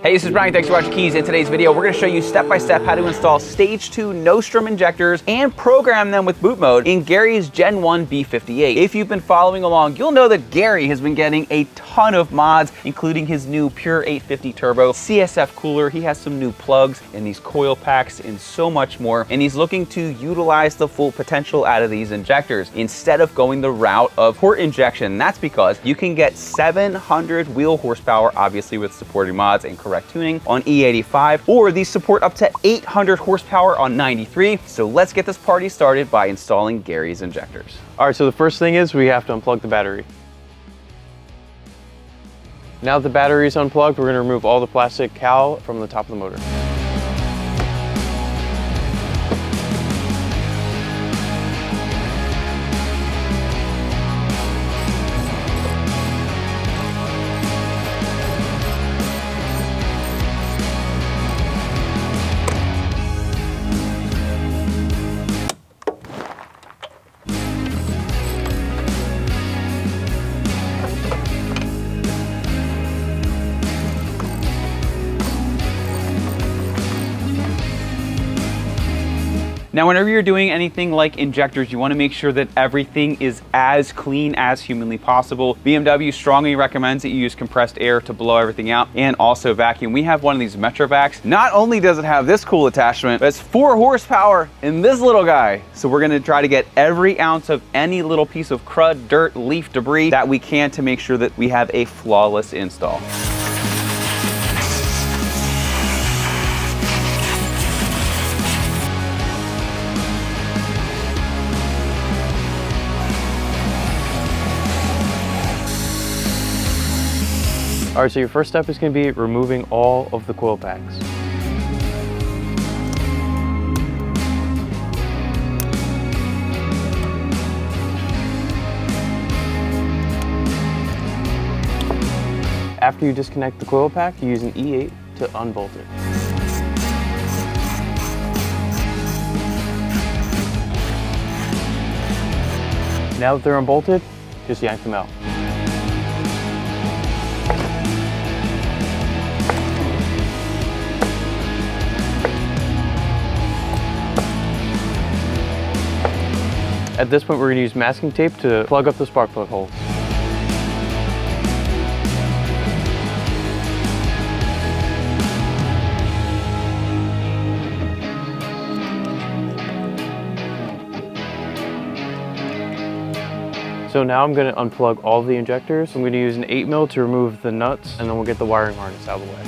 Hey, this is Brian. Thanks for watching Keys. In today's video, we're going to show you step-by-step how to install Stage 2 Nostrum injectors and program them with boot mode in Gary's Gen 1 B58. If you've been following along, you'll know that Gary has been getting a ton of mods, including his new Pure 850 Turbo CSF cooler. He has some new plugs and these coil packs and so much more. And he's looking to utilize the full potential out of these injectors instead of going the route of port injection. That's because you can get 700 wheel horsepower, obviously with supporting mods and correct tuning on E85, or these support up to 800 horsepower on 93. So let's get this party started by installing Gary's injectors. All right, so the first thing is we have to unplug the battery. Now that the battery is unplugged, we're going to remove all the plastic cowl from the top of the motor. Now, whenever you're doing anything like injectors, you want to make sure that everything is as clean as humanly possible. BMW strongly recommends that you use compressed air to blow everything out and also vacuum. We have one of these Metrovacs. Not only does it have this cool attachment, but it's 4 horsepower in this little guy. So we're going to try to get every ounce of any little piece of crud, dirt, leaf, debris that we can to make sure that we have a flawless install. All right, so your first step is going to be removing all of the coil packs. After you disconnect the coil pack, you use an E8 to unbolt it. Now that they're unbolted, just yank them out. At this point, we're going to use masking tape to plug up the spark plug holes. So now I'm going to unplug all the injectors. I'm going to use an 8mm to remove the nuts, and then we'll get the wiring harness out of the way.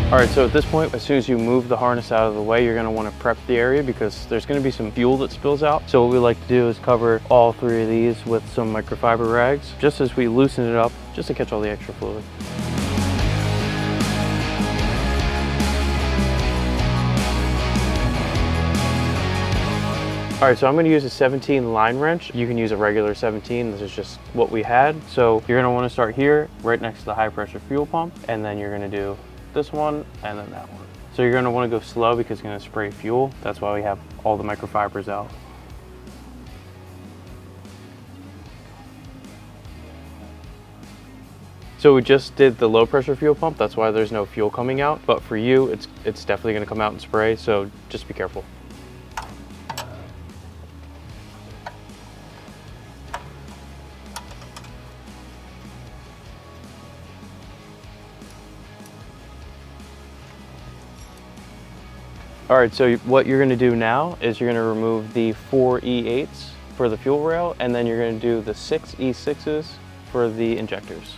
All right, so at this point, as soon as you move the harness out of the way, you're going to want to prep the area because there's going to be some fuel that spills out. So what we like to do is cover all 3 of these with some microfiber rags, just as we loosen it up, just to catch all the extra fluid. All right, so I'm going to use a 17 line wrench. You can use a regular 17. This is just what we had. So you're going to want to start here, right next to the high pressure fuel pump, and then you're going to do this one and then that one. So you're going to want to go slow because you're going to spray fuel. That's why we have all the microfibers out. So we just did the low pressure fuel pump. That's why there's no fuel coming out. But for you, it's definitely going to come out and spray. So just be careful. All right, so what you're going to do now is you're going to remove the 4 E8s for the fuel rail, and then you're going to do the 6 E6s for the injectors.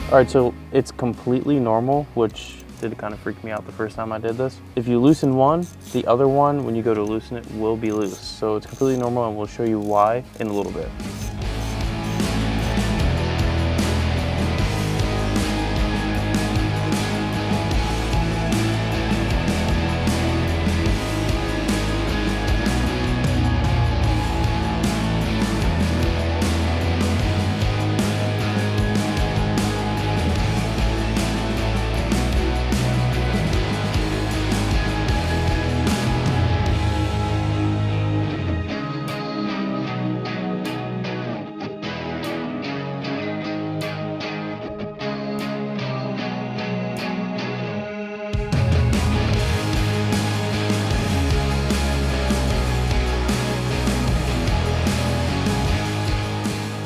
All right, so it's completely normal, which did kind of freak me out the first time I did this. If you loosen one, the other one, when you go to loosen it, will be loose. So it's completely normal, and we'll show you why in a little bit.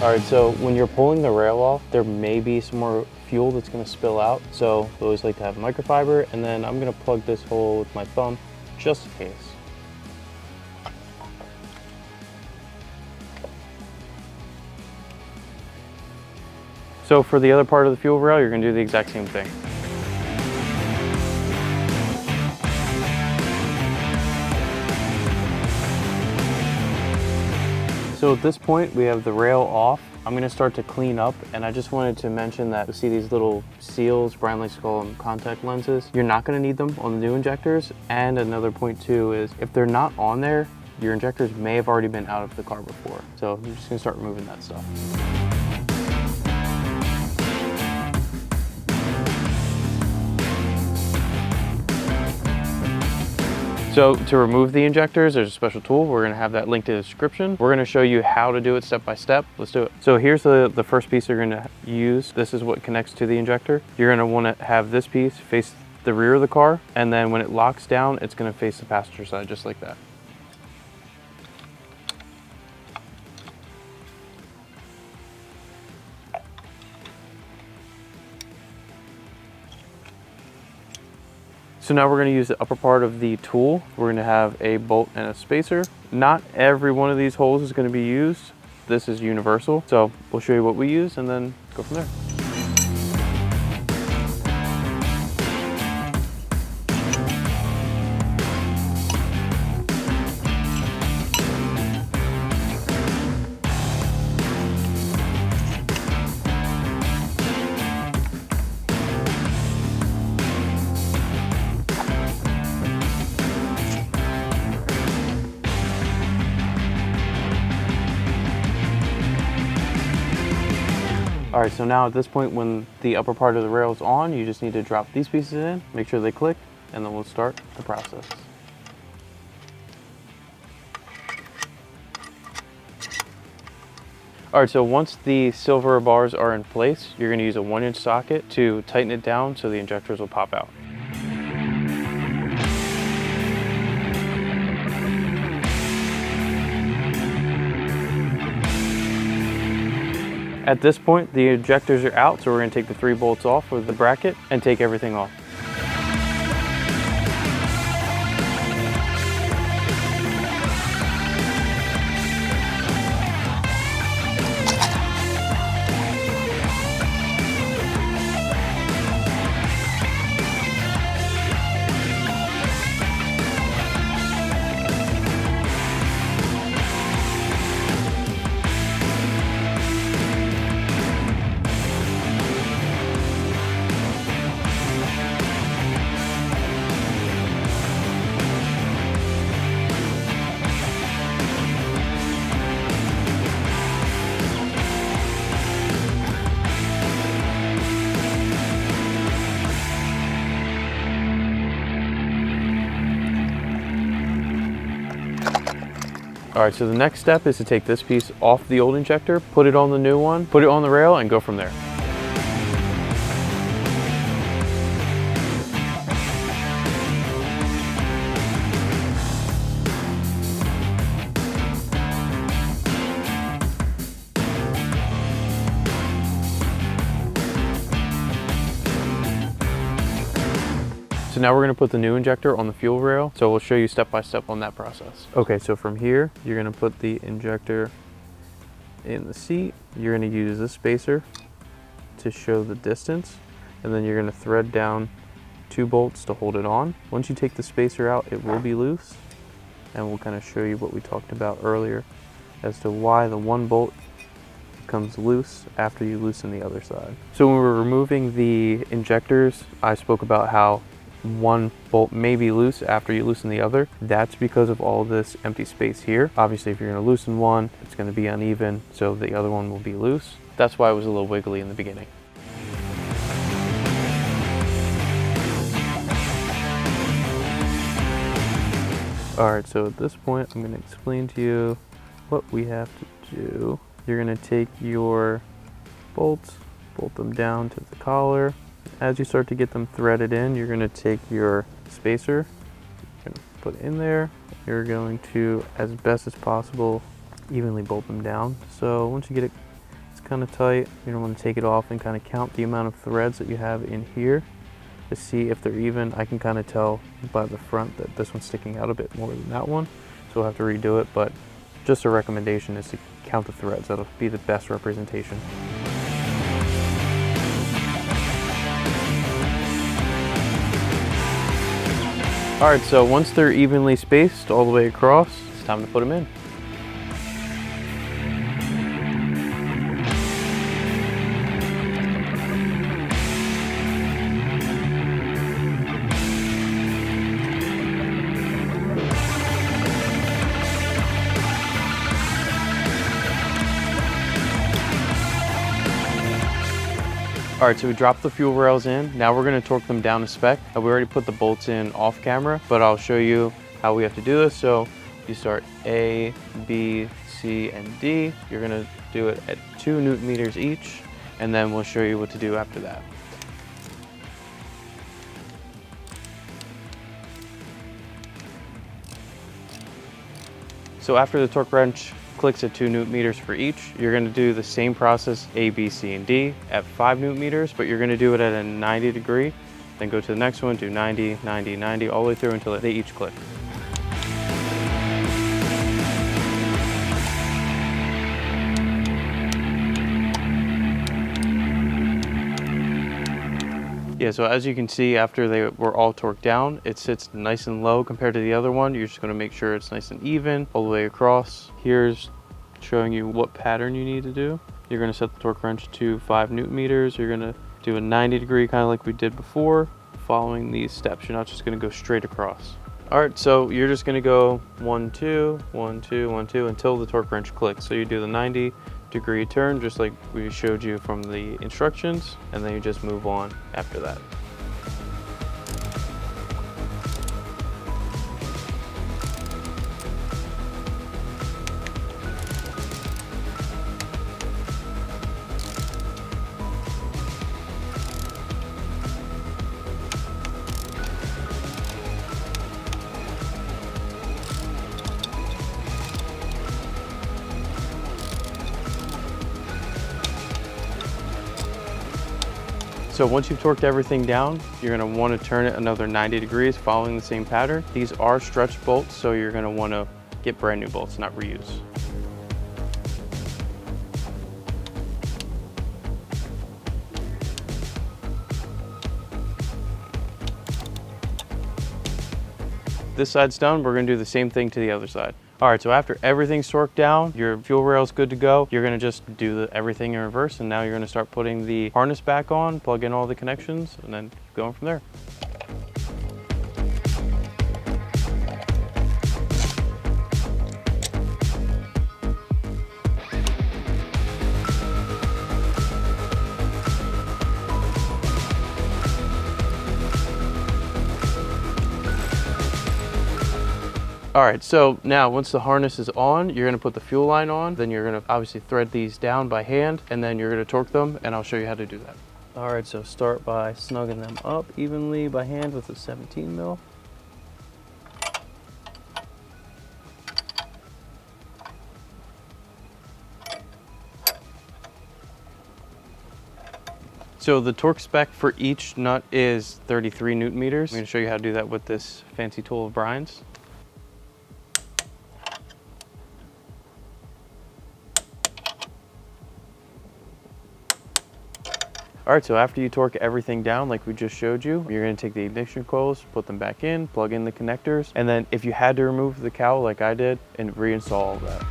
All right, so when you're pulling the rail off, there may be some more fuel that's gonna spill out. So we always like to have microfiber, and then I'm gonna plug this hole with my thumb, just in case. So for the other part of the fuel rail, you're gonna do the exact same thing. So at this point, we have the rail off. I'm gonna start to clean up, and I just wanted to mention that you see these little seals, Brian likes to call them contact lenses. You're not gonna need them on the new injectors. And another point too is if they're not on there, your injectors may have already been out of the car before. So I'm just gonna start removing that stuff. So to remove the injectors, there's a special tool. We're gonna have that linked in the description. We're gonna show you how to do it step by step. Let's do it. So here's the first piece you're gonna use. This is what connects to the injector. You're gonna wanna have this piece face the rear of the car, and then when it locks down, it's gonna face the passenger side, just like that. So now we're going to use the upper part of the tool. We're going to have a bolt and a spacer. Not every one of these holes is going to be used. This is universal. So we'll show you what we use and then go from there. All right, so now at this point, when the upper part of the rail is on, you just need to drop these pieces in, make sure they click, and then we'll start the process. All right, so once the silver bars are in place, you're gonna use a 1-inch socket to tighten it down so the injectors will pop out. At this point, the injectors are out, so we're gonna take the 3 bolts off with the bracket and take everything off. All right, so the next step is to take this piece off the old injector, put it on the new one, put it on the rail, and go from there. So now we're gonna put the new injector on the fuel rail. So we'll show you step by step on that process. Okay, so from here, you're gonna put the injector in the seat. You're gonna use this spacer to show the distance, and then you're going to thread down 2 bolts to hold it on. Once you take the spacer out, it will be loose, and we'll kind of show you what we talked about earlier as to why the 1 bolt comes loose after you loosen the other side. So when we're removing the injectors, I spoke about how 1 bolt may be loose after you loosen the other. That's because of all this empty space here. Obviously, if you're going to loosen one, it's going to be uneven, so the other one will be loose. That's why it was a little wiggly in the beginning. Alright, so at this point, I'm going to explain to you what we have to do. You're going to take your bolts, bolt them down to the collar. As you start to get them threaded in, you're going to take your spacer, you're going to put it in there. You're going to, as best as possible, evenly bolt them down. So once you get it, it's kind of tight, you don't want to take it off and kind of count the amount of threads that you have in here to see if they're even. I can kind of tell by the front that this one's sticking out a bit more than that one, so we'll have to redo it, but just a recommendation is to count the threads. That'll be the best representation. All right, so once they're evenly spaced all the way across, it's time to put them in. All right, so we dropped the fuel rails in. Now we're gonna torque them down to spec. We already put the bolts in off camera, but I'll show you how we have to do this. So you start A, B, C, and D. You're gonna do it at 2 Newton meters each, and then we'll show you what to do after that. So after the torque wrench clicks at 2 Newton meters for each, you're going to do the same process A, B, C, and D at 5 Newton meters, but you're going to do it at a 90 degree. Then go to the next one, do 90, 90, 90, all the way through until they each click. Yeah, so as you can see, after they were all torqued down, it sits nice and low compared to the other one. You're just gonna make sure it's nice and even all the way across. Here's showing you what pattern you need to do. You're gonna set the torque wrench to 5 Newton meters. You're gonna do a 90 degree, kind of like we did before, following these steps. You're not just gonna go straight across. All right, so you're just gonna go 1, 2, 1, 2, 1, 2, until the torque wrench clicks. So you do the 90 degree turn, just like we showed you from the instructions, and then you just move on after that. So once you've torqued everything down, you're going to want to turn it another 90 degrees following the same pattern. These are stretch bolts, so you're going to want to get brand new bolts, not reuse. This side's done, we're going to do the same thing to the other side. All right, so after everything's torqued down, your fuel rail's good to go, you're gonna just do everything in reverse, and now you're gonna start putting the harness back on, plug in all the connections, and then keep going from there. All right, so now once the harness is on, you're gonna put the fuel line on, then you're gonna obviously thread these down by hand, and then you're gonna torque them, and I'll show you how to do that. All right, so start by snugging them up evenly by hand with a 17 mil. So the torque spec for each nut is 33 Newton meters. I'm gonna show you how to do that with this fancy tool of Brian's. All right, so after you torque everything down like we just showed you, you're gonna take the ignition coils, put them back in, plug in the connectors, and then if you had to remove the cowl like I did, and reinstall all of that.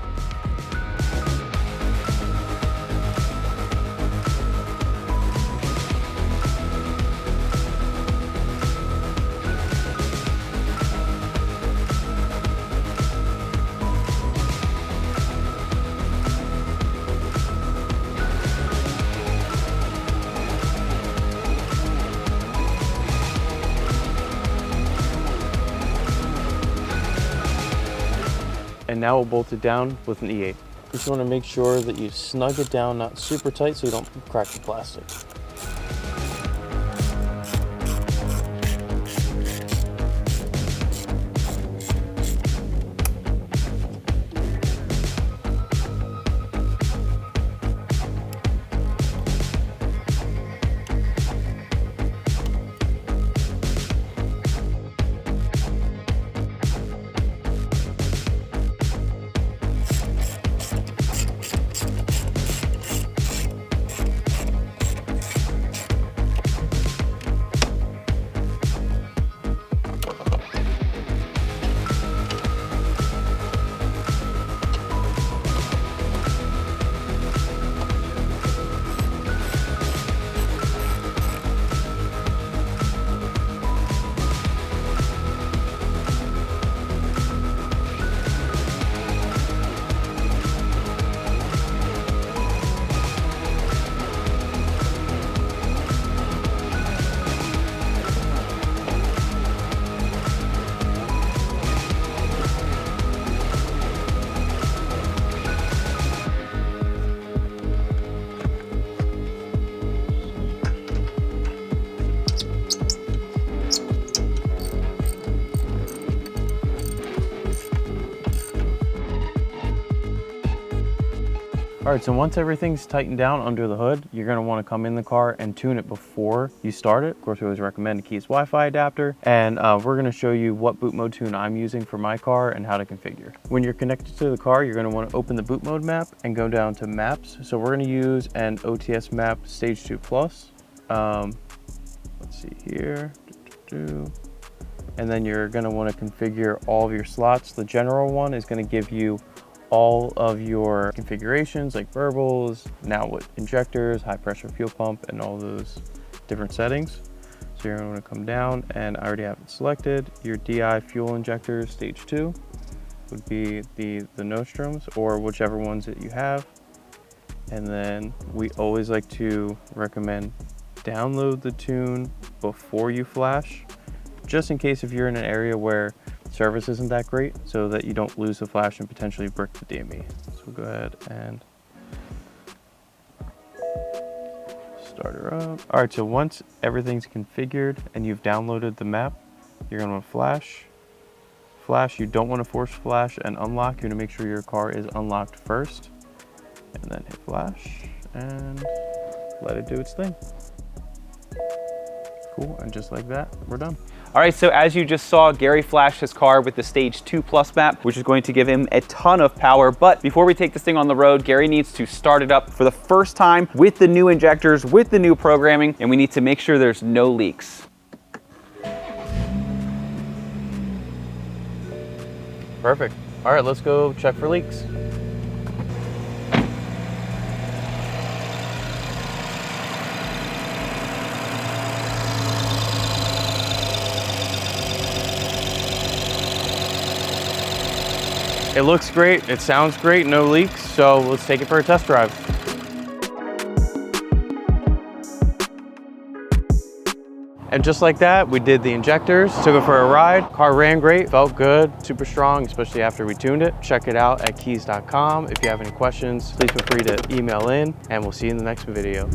And now we'll bolt it down with an E8. Just want to make sure that you snug it down, not super tight so you don't crack the plastic. All right, so once everything's tightened down under the hood, you're gonna wanna come in the car and tune it before you start it. Of course, we always recommend a KIES Wi-Fi adapter. And we're gonna show you what boot mode tune I'm using for my car and how to configure. When you're connected to the car, you're gonna wanna open the boot mode map and go down to maps. So we're gonna use an OTS map Stage 2 Plus. Let's see here. And then you're gonna wanna configure all of your slots. The general one is gonna give you all of your configurations like verbals, now with injectors, high pressure fuel pump, and all those different settings. So you're gonna come down, and I already have it selected. Your DI fuel injectors, stage 2, would be the Nostrums, or whichever ones that you have. And then we always like to recommend download the tune before you flash, just in case if you're in an area where service isn't that great, so that you don't lose the flash and potentially brick the DME. So we'll go ahead and start her up. All right, so once everything's configured and you've downloaded the map, you're gonna flash. You don't wanna force flash and unlock. You're gonna make sure your car is unlocked first, and then hit flash and let it do its thing. Cool, and just like that, we're done. All right, so as you just saw, Gary flashed his car with the Stage 2 Plus map, which is going to give him a ton of power. But before we take this thing on the road, Gary needs to start it up for the first time with the new injectors, with the new programming, and we need to make sure there's no leaks. Perfect. All right, let's go check for leaks. It looks great, it sounds great, no leaks, so let's take it for a test drive. And just like that, we did the injectors, took it for a ride. Car ran great, felt good, super strong, especially after we tuned it. Check it out at kies.com. If you have any questions, please feel free to email in, and we'll see you in the next video.